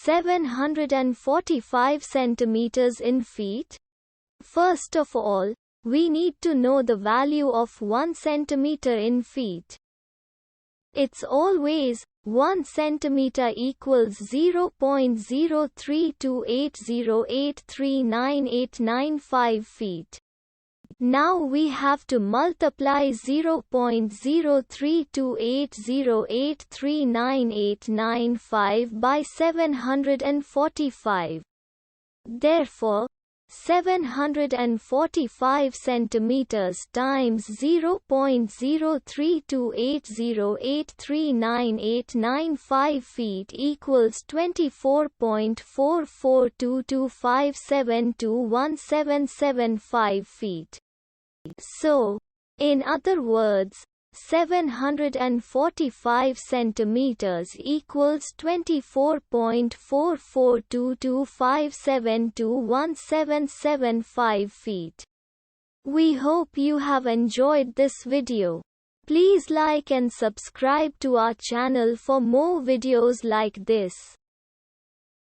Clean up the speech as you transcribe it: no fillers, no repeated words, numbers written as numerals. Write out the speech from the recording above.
745 centimeters in feet? First of all, we need to know the value of 1 centimeter in feet. It's always 1 centimeter equals 0.03280839895 feet. Now we have to multiply 0.03280839895 by 745. Therefore, 745 centimeters times 0.03280839895 feet equals 24.442257217775 feet. So, in other words, 745 centimeters equals 24.442257217775 feet. We hope you have enjoyed this video. Please like and subscribe to our channel for more videos like this.